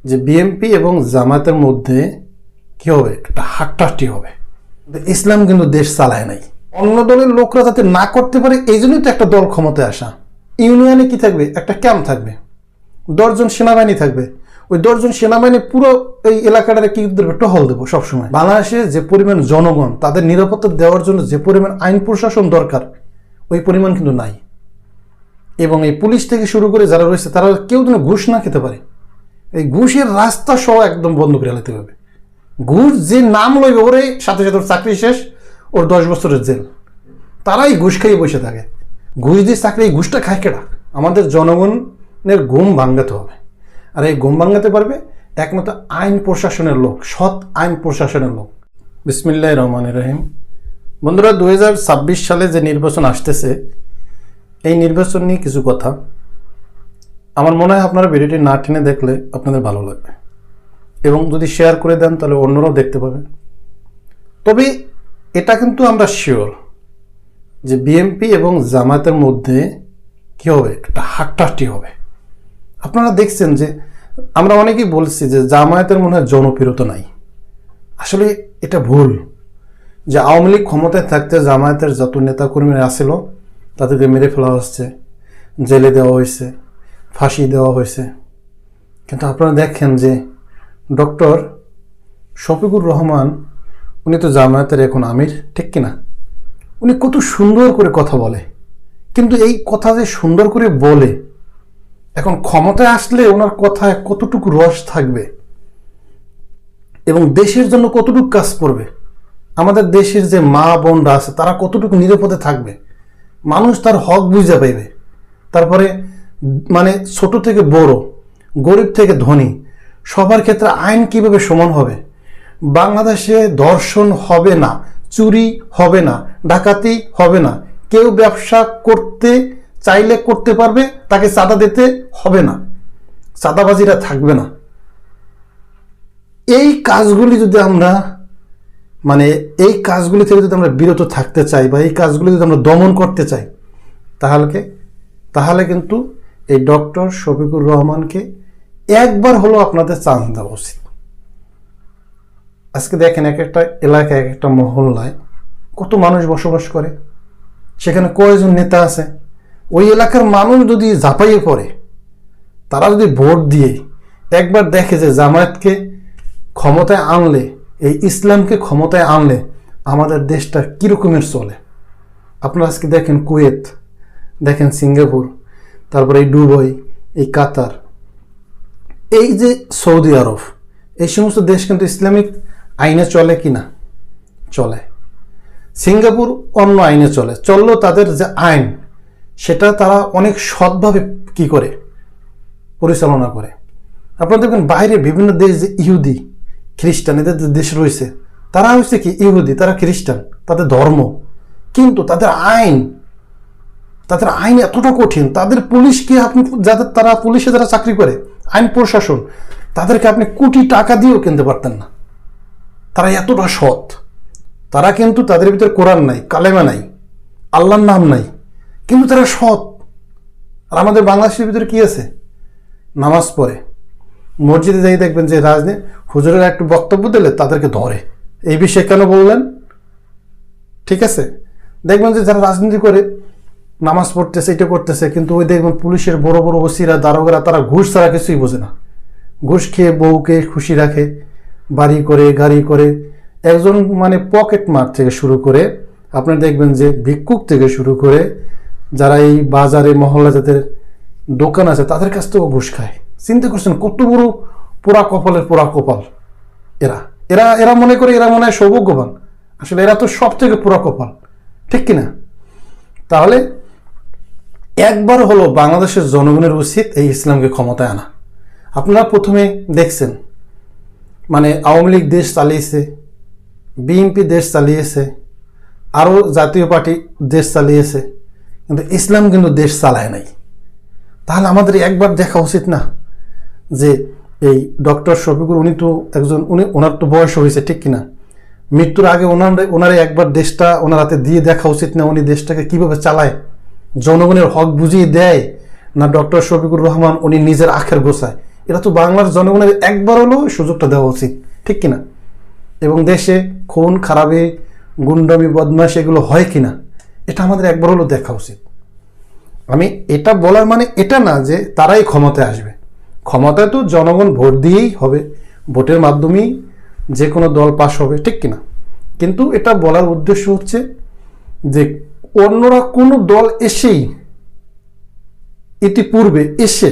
যে বিএনপি এবং জামায়াতের মধ্যে কি হবে, একটা হাট্টাহাটি হবে। ইসলাম কিন্তু দেশ চালায় নাই, অন্য দলের লোকরা যাতে না করতে পারে এই জন্যই তো একটা দল ক্ষমতায় আসা। ইউনিয়নে কি থাকবে, একটা ক্যাম্প থাকবে, 10 জন সেনাবাহিনী থাকবে। ওই 10 জন সেনাবাহিনী পুরো এই এলাকাটারে কি দেবে, টহল দেবো সবসময়। বাংলাদেশে যে পরিমাণ জনগণ, তাদের নিরাপত্তা দেওয়ার জন্য যে পরিমাণ আইন প্রশাসন দরকার, ওই পরিমাণ কিন্তু নাই। এবং এই পুলিশ থেকে শুরু করে যারা রয়েছে তারা কেউ যেন ঘুষ না খেতে পারে। এই ঘুষের রাস্তা সহ একদম বন্ধ করে ফেলতে হবে। ঘুষ যে নাম লইবে ওরে সাথে সাথে ওর চাকরি শেষ, ওর 10 বছরের জেল। তারাই ঘুষ খাইয়ে বসে থাকে। ঘুষ দিয়ে চাকরি, এই ঘুষটা খায় কেডা? আমাদের জনগণের ঘুম ভাঙাতে হবে। আর এই ঘুম ভাঙাতে পারবে একমাত্র আইন প্রশাসনের লোক, সৎ আইন প্রশাসনের লোক। বিসমিল্লাহির রহমানির রহিম। বন্ধুরা, 2026 সালে যে নির্বাচন আসতেছে, এই নির্বাচন নিয়ে কিছু কথা। আমার মনে হয় আপনারা ভিডিওটি না টেনে দেখলে আপনাদের ভালো লাগবে, এবং যদি শেয়ার করে দেন তাহলে অন্যরাও দেখতে পাবে। তবে এটা কিন্তু আমরা শিওর যে বিএনপি এবং জামায়াতের মধ্যে কি হবে, একটা হাট্টাহাটি হবে। আপনারা দেখছেন যে আমরা অনেকেই বলছি যে জামায়াতের মনে হয় জনপ্রিয়তা নাই। আসলে এটা ভুল। যে আওয়ামী লীগ ক্ষমতায় থাকতে জামায়াতের যত নেতাকর্মীরা আসছিল তাদেরকে মেরে ফেলা হচ্ছে, জেলে দেওয়া হয়েছে, ফাঁসি দেওয়া হয়েছে। কিন্তু আপনারা দেখেন যে ডক্টর শফিকুর রহমান, উনি তো জামায়াতের এখন আমির, ঠিক কিনা? উনি কত সুন্দর করে কথা বলে, কিন্তু এই কথা যে সুন্দর করে বলে, এখন ক্ষমতায় আসলে ওনার কথায় কতটুকু রস থাকবে এবং দেশের জন্য কতটুকু কাজ করবে, আমাদের দেশের যে মা বোনরা আছে তারা কতটুকু নিরাপদে থাকবে, মানুষ তার হক বুঝে পাইবে। তারপরে মানে ছোট থেকে বড়, গরিব থেকে ধনী, সবার ক্ষেত্রে আইন কিভাবে সমান হবে। বাংলাদেশে ধর্ষণ হবে না, চুরি হবে না, ডাকাতি হবে না, কেউ ব্যবসা করতে চাইলে করতে পারবে, তাকে চাঁদা দিতে হবে না, চাঁদাবাজিরা থাকবে না। এই কাজগুলি যদি আমরা এই কাজগুলি থেকে যদি আমরা বিরত থাকতে চাই বা এই কাজগুলি যদি আমরা দমন করতে চাই, তাহলে কিন্তু এই ডক্টর শফিকুর রহমানকে একবার হলো আপনাদের চান্স দেওয়া উচিত। আজকে দেখেন এক একটা এলাকায়, এক একটা মহল্লায় কত মানুষ বসবাস করে, সেখানে কয়জন নেতা আছে। ওই এলাকার মানুষ যদি ঝাঁপাইয়ে পড়ে, তারা যদি ভোট দিয়ে একবার দেখে যে জামায়াতকে ক্ষমতায় আনলে, এই ইসলামকে ক্ষমতায় আনলে আমাদের দেশটা কীরকমের চলে। আপনারা আজকে দেখেন কুয়েত, দেখেন সিঙ্গাপুর, তারপরে এই দুবাই, এই কাতার, এই যে সৌদি আরব, এই সমস্ত দেশ কিন্তু ইসলামিক আইনে চলে কি না? চলে। সিঙ্গাপুর অন্য আইনে চললেও তাদের যে আইন, সেটা তারা অনেক সৎভাবে কি করে পরিচালনা করে। আপনারা দেখবেন বাইরে বিভিন্ন দেশ যে ইহুদি খ্রিস্টান এদের দেশ রয়েছে, তারা হচ্ছে কি ইহুদি, তারা খ্রিস্টান, তাদের ধর্ম, কিন্তু তাদের আইন এতটা কঠিন। তাদের পুলিশকে আপনি তারা পুলিশে যারা চাকরি করে, আইন প্রশাসন, তাদেরকে আপনি কোটি টাকা দিয়েও কিনতে পারতেন না। তারা এতটা সৎ। তারা কিন্তু তাদের ভিতরে কোরআন নাই, কালেমা নাই, আল্লাহর নাম নাই, কিন্তু তারা সৎ। আর আমাদের বাংলাদেশের ভিতরে কি আছে? নামাজ পড়ে, মসজিদে যাই দেখবেন যে হুজুরের একটু বক্তব্য দিলে তাদেরকে ধরে, এই বিষয়ে কেন বললেন? ঠিক আছে, দেখবেন যে যারা রাজনীতি করে নামাজ পড়তেছে, এটা করতেছে, কিন্তু ওই দেখবেন পুলিশের বড় বড় ওসিরা, দারোগারা, তারা ঘুষ ছাড়া কিছুই বোঝে না। ঘুষ খেয়ে বউকে খুশি রাখে, বাড়ি করে, গাড়ি করে। একজন পকেট মার থেকে শুরু করে আপনার দেখবেন যে ভিক্ষুক থেকে শুরু করে যারা এই বাজারে মহল্লা যাদের দোকান আছে তাদের কাছ থেকেও ঘুষ খায়। চিন্তা করছেন কত বড় পোড়া কপালের পোড়া কপাল এরা এরা এরা মনে করে এরা মনে হয় সৌভাগ্যবান। আসলে এরা তো সব থেকে পোড়া কপাল, ঠিক কিনা? তাহলে একবার হলো বাংলাদেশের জনগণের উচিত এই ইসলামকে ক্ষমতায় আনা। আপনারা প্রথমে দেখছেন আওয়ামী লীগ দেশ চালিয়েছে, বিএনপি দেশ চালিয়েছে, আরও জাতীয় পার্টি দেশ চালিয়েছে, কিন্তু ইসলাম কিন্তু দেশ চালায় নাই। তাহলে আমাদের একবার দেখা উচিত না যে এই ডক্টর শফিকুর, উনি তো একজন, ওনার তো বয়স হয়েছে, ঠিক কিনা? মৃত্যুর আগে ওনারে একবার দেশটা ওনার হাতে দিয়ে দেখা উচিত না? উনি দেশটাকে কিভাবে চালায়, জনগণের হক বুঝিয়ে দেয় না ডক্টর শফিকুর রহমান উনি নিজের আখের গোছায়? এটা তো বাংলার জনগণের একবার হলেও সুযোগটা দেওয়া উচিত, ঠিক কিনা? এবং দেশে খুন খারাপি গুন্ডামি বদমাশ এগুলো হয় কিনা এটা আমাদের একবার হলেও দেখা উচিত। আমি এটা বলার মানে এটা না যে তারাই ক্ষমতায় আসবে, ক্ষমতায় তো জনগণ ভোট দিয়েই হবে, ভোটের মাধ্যমেই যে কোনো দল পাস হবে, ঠিক কিনা? কিন্তু এটা বলার উদ্দেশ্য হচ্ছে যে অন্যরা কোনো দল এসেই ইতিপূর্বে এসে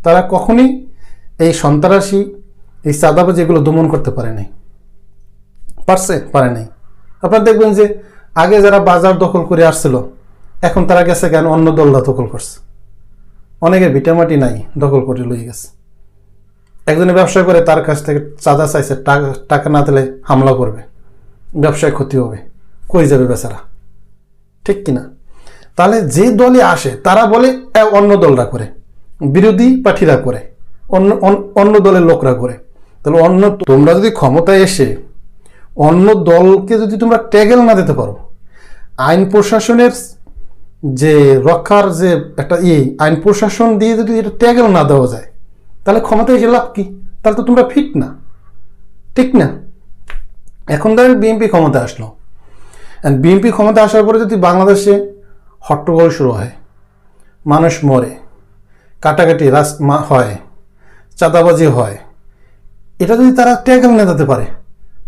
তারা কখনোই এই সন্ত্রাসী এই চাঁদাবাজি এগুলো দমন করতে পারে নাই। পারে নাই। আপনারা দেখবেন যে আগে যারা বাজার দখল করে আসছিল এখন তারা গেছে কেন অন্য দলরা দখল করছে, অনেকের ভিটামাটি নাই দখল করে লয়ে গেছে। একজনে ব্যবসা করে তার কাছ থেকে চাঁদা চাইছে, টাকা না দিলে হামলা করবে, ব্যবসায় ক্ষতি হবে, কই যাবে বেচারা, ঠিক কিনা? তাহলে যে দলই আসে তারা বলে অন্য দলরা করে, বিরোধী পার্টিরা করে, অন্য দলের লোকরা করে। তাহলে তোমরা যদি ক্ষমতায় এসে অন্য দলকে যদি তোমরা ট্যাগেল না দিতে পারো, আইন প্রশাসনের যে রক্ষার যে একটা আইন প্রশাসন দিয়ে যদি এটা ট্যাগেল না দেওয়া যায়, তাহলে ক্ষমতায় এসে লাভ কি? তাহলে তো তোমরা ফিট না, ঠিক না? এখন ধরেন বিএনপি ক্ষমতা আসলো, বিএনপি ক্ষমতা আসার পরে যদি বাংলাদেশে হট্টগোল শুরু হয়, মানুষ মরে, কাটাকাটি হয়, চাঁদাবাজি হয়, এটা যদি তারা ট্যাগেল না দিতে পারে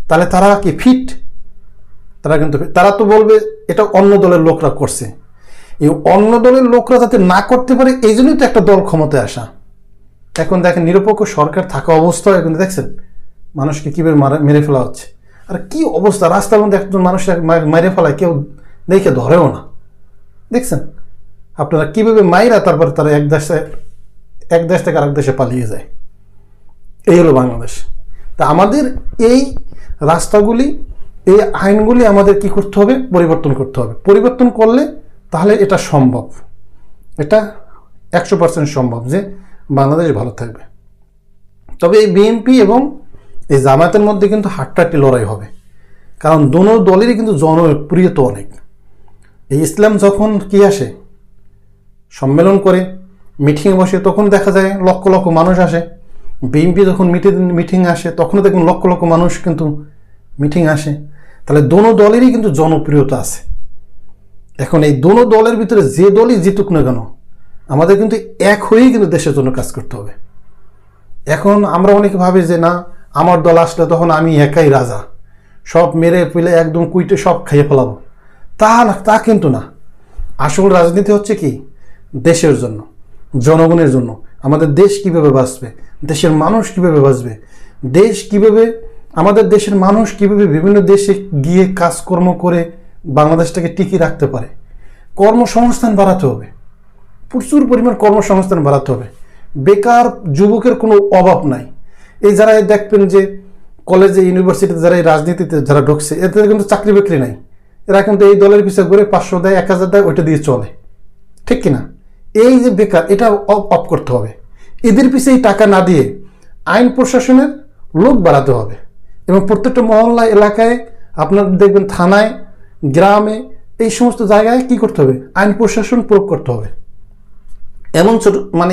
তাহলে তারা কি ফিট? তারা তো বলবে এটা অন্য দলের লোকরা করছে। এই অন্য দলের লোকরা যাতে না করতে পারে এই জন্যই তো একটা দল ক্ষমতায় আসা। এখন দেখেন নিরপেক্ষ সরকার থাকা অবস্থায় কিন্তু দেখছেন মানুষকে কিভাবে মেরে ফেলা হচ্ছে। আর কি অবস্থা, রাস্তার মধ্যে একজন মানুষকে মেরে ফেলায় কেউ দেখে ধরেও না। দেখছেন আপনারা কিভাবে মাইরা তারপরে তারা এক দেশ থেকে আরেক দেশে পালিয়ে যায়। এই হলো বাংলাদেশ। তা আমাদের এই রাস্তাগুলি, এই আইনগুলি আমাদের কি করতে হবে? পরিবর্তন করতে হবে। পরিবর্তন করলে তাহলে এটা সম্ভব, এটা 100% সম্ভব যে বাংলাদেশ ভালো থাকবে। তবে এই বিএনপি এবং এই জামায়াতের মধ্যে কিন্তু হাড্ডাহাড্ডি লড়াই হবে, কারণ দোনো দলেরই কিন্তু জনপ্রিয়তা অনেক। এই ইসলাম যখন কি আসে সম্মেলন করে মিটিংয়ে বসে তখন দেখা যায় লক্ষ লক্ষ মানুষ আসে। বিএনপি যখন মিটিং আসে তখনও দেখুন লক্ষ লক্ষ মানুষ কিন্তু মিটিং আসে। তাহলে দোনো দলেরই কিন্তু জনপ্রিয়তা আছে। এখন এই দোনো দলের ভিতরে যে দলই জিতুক না কেন আমাদের কিন্তু এক হয়েই কিন্তু দেশের জন্য কাজ করতে হবে। এখন আমরা অনেকে ভাবি যে না আমার দল আসলে তখন আমি একাই রাজা, সব মেরে ফেলে একদম কুইটে সব খাইয়ে ফেলাবো, তা কিন্তু না। আসল রাজনীতি হচ্ছে কি দেশের জন্য, জনগণের জন্য। আমাদের দেশ কিভাবে বাঁচবে, দেশের মানুষ কিভাবে বাঁচবে, আমাদের দেশের মানুষ কিভাবে বিভিন্ন দেশে গিয়ে কাজকর্ম করে বাংলাদেশটাকে টিকিয়ে রাখতে পারে। কর্মসংস্থান বাড়াতে হবে, প্রচুর পরিমাণ কর্মসংস্থান বাড়াতে হবে। বেকার যুবকের কোনো অভাব নাই। এই যারা দেখবেন যে কলেজে ইউনিভার্সিটিতে যারা এই রাজনীতিতে যারা ঢুকছে এদের কিন্তু চাকরি বাকরি নাই, এরা কিন্তু এই দলের পিছিয়ে ঘুরে 500 দেয় 1000 দেয় ওইটা দিয়ে চলে, ঠিক কিনা? এই যে বেকার এটা অফ করতে হবে। এদের পিছিয়ে টাকা না দিয়ে আইন প্রশাসনের লোক বাড়াতে হবে এবং প্রত্যেকটা মহল্লা এলাকায় আপনার দেখবেন থানায় গ্রামে এই সমস্ত জায়গায় কি করতে হবে? আইন প্রশাসন প্রয়োগ করতে হবে। এমন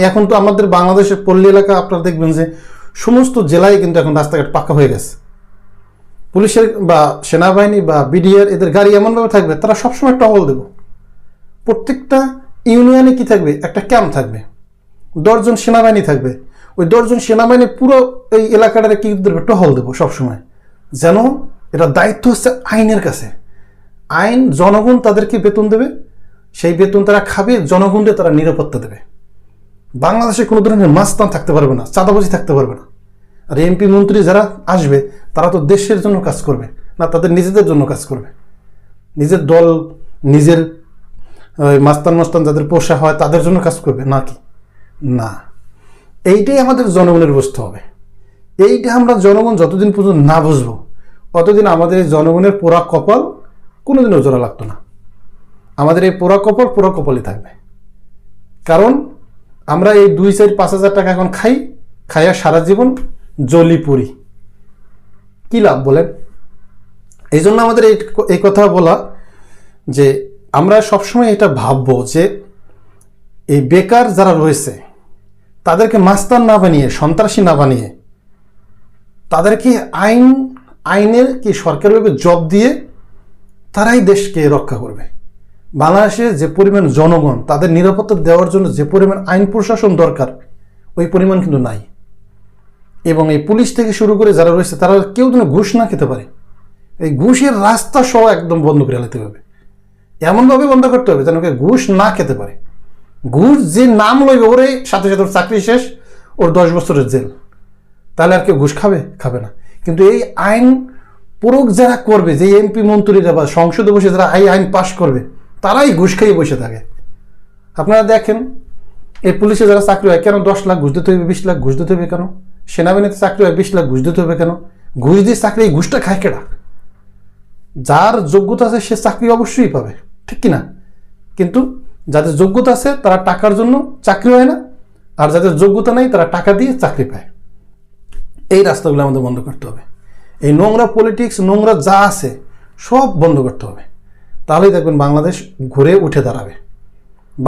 এখন তো আমাদের বাংলাদেশের পল্লী এলাকা আপনারা দেখবেন যে সমস্ত জেলায় কিন্তু এখন রাস্তাঘাট পাকা হয়ে গেছে। পুলিশের বা সেনাবাহিনী বা বিডিআর এদের গাড়ি এমনভাবে থাকবে তারা সবসময় টহল দেব। প্রত্যেকটা ইউনিয়নে কি থাকবে? একটা ক্যাম্প থাকবে, 10 জন সেনাবাহিনী থাকবে। ওই 10 জন সেনাবাহিনী পুরো এই এলাকাটারে কি দেবে? টহল দেবো সবসময়। যেন এটা দায়িত্ব হচ্ছে আইনের কাছে। আইন জনগণ তাদেরকে বেতন দেবে, সেই বেতন তারা খাবে, জনগণকে তারা নিরাপত্তা দেবে। বাংলাদেশে কোনো ধরনের মাস্তান থাকতে পারবে না, চাঁদাবাজি থাকতে পারবে না। আর এমপি মন্ত্রী যারা আসবে তারা তো দেশের জন্য কাজ করবে না, তাদের নিজেদের জন্য কাজ করবে। নিজের দল, নিজের মাস্তান যাদের পোষা হয় তাদের জন্য কাজ করবে নাকি? না, এইটাই আমাদের জনগণের বুঝতে হবে। এইটা আমরা জনগণ যতদিন পর্যন্ত না বুঝবো ততদিন আমাদের এই জনগণের পোড়া কপাল কোনোদিনও জোড়া লাগতো না। আমাদের এই পোড়া কপালই থাকবে। কারণ আমরা এই 2-4-5 হাজার টাকা এখন খাইয়া সারা জীবন জলি পড়ি, কি লাভ বলেন? এই জন্য আমাদের এই কথা বলা যে আমরা সবসময় এটা ভাববো যে এই বেকার যারা রয়েছে তাদেরকে মাস্তান না বানিয়ে, সন্ত্রাসী না বানিয়ে, তাদেরকে আইনের কি সরকারিভাবে জব দিয়ে তারাই দেশকে রক্ষা করবে। বাংলাদেশে যে পরিমাণ জনগণ, তাদের নিরাপত্তা দেওয়ার জন্য যে পরিমাণ আইন প্রশাসন দরকার, ওই পরিমাণ কিন্তু নাই। এবং এই পুলিশ থেকে শুরু করে যারা রয়েছে, তারা কেউ যেন ঘুষ না খেতে পারে। এই ঘুষের রাস্তা সহ একদম বন্ধ করে ফেলতে হবে, এমনভাবে বন্ধ করতে হবে যেন ঘুষ না খেতে পারে। ঘুষ যে নাম লইবে, ওরে সাথে সাথে ওর চাকরি শেষ, ওর 10 বছরের জেল। তাহলে আর কেউ ঘুষ খাবে? খাবে না। কিন্তু এই আইন প্রয়োগ যারা করবে, যে এমপি মন্ত্রীরা বা সংসদে বসে যারা আইন পাশ করবে, তারাই ঘুষ খেয়ে বসে থাকে। আপনারা দেখেন, এই পুলিশে যারা চাকরি হয়, কেন 10 লাখ ঘুষ দিতে হবে, 20 লাখ ঘুষ দিতে হবে কেন? সেনাবাহিনীতে চাকরি হয়, 20 লাখ ঘুষ দিতে হবে কেন? ঘুষ দিয়ে চাকরি, এই ঘুষটা খায় কেডা? যার যোগ্যতা আছে সে চাকরি অবশ্যই পাবে, ঠিক কিনা? কিন্তু যাদের যোগ্যতা আছে তারা টাকার জন্য চাকরি হয় না, আর যাদের যোগ্যতা নেই তারা টাকা দিয়ে চাকরি পায়। এই রাস্তাগুলো আমাদের বন্ধ করতে হবে। এই নোংরা পলিটিক্স, নোংরা যা আছে সব বন্ধ করতে হবে। তাহলেই দেখবেন বাংলাদেশ ঘুরে উঠে দাঁড়াবে।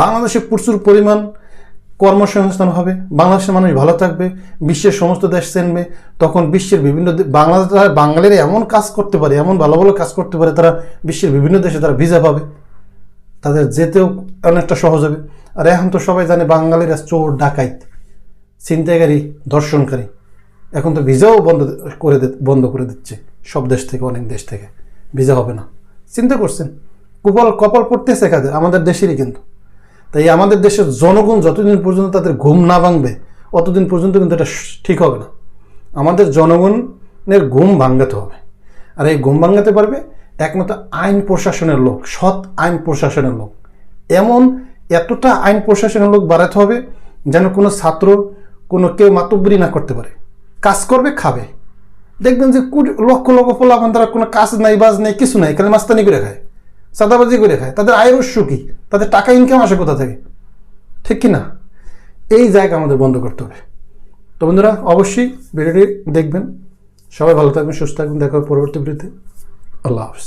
বাংলাদেশে প্রচুর পরিমাণ কর্মসংস্থান হবে, বাংলাদেশের মানুষ ভালো থাকবে, বিশ্বের সমস্ত দেশ চেনবে। তখন বিশ্বের বিভিন্ন বাঙালিরা এমন কাজ করতে পারে, এমন ভালো ভালো কাজ করতে পারে, তারা বিশ্বের বিভিন্ন দেশে তারা ভিসা পাবে, তাদের যেতেও অনেকটা সহজ হবে। আর এখন তো সবাই জানে বাঙালিরা চোর, ডাকাইত, ছিনতাইকারী, ধর্ষণকারী। এখন তো ভিসাও বন্ধ করে দিচ্ছে সব দেশ থেকে, অনেক দেশ থেকে ভিসা হবে না। চিন্তা করছেন? কপাল পড়তেছে কাদের? আমাদের দেশেরই কিন্তু। তাই আমাদের দেশের জনগণ যতদিন পর্যন্ত তাদের ঘুম না ভাঙবে, অতদিন পর্যন্ত কিন্তু এটা ঠিক হবে না। আমাদের জনগণের ঘুম ভাঙাতে হবে। আর এই ঘুম ভাঙাতে পারবে একমাত্র আইন প্রশাসনের লোক, সৎ আইন প্রশাসনের লোক। এতটা আইন প্রশাসনের লোক বাড়াতে হবে যেন কোনো ছাত্র, কেউ মাতব্বরি না করতে পারে। কাজ করবে, খাবে। দেখবেন যে লক্ষ লক্ষ পোলাপান, তারা কোনো কাজ নাই, বাজ নেই, কিছু নাই, খালি মাস্তানি করে খায়, চাঁদাবাজি করে খায়। তাদের আয়ের উৎস কি? তাদের টাকা ইনকাম আসে কোথা থেকে? ঠিক কি না? এই জায়গা আমাদের বন্ধ করতে হবে। তো বন্ধুরা, অবশ্যই ভিডিওটি দেখবেন। সবাই ভালো থাকবেন, সুস্থ থাকবেন। দেখা হবে পরবর্তী ভিডিওতে। আল্লাহ হাফেজ।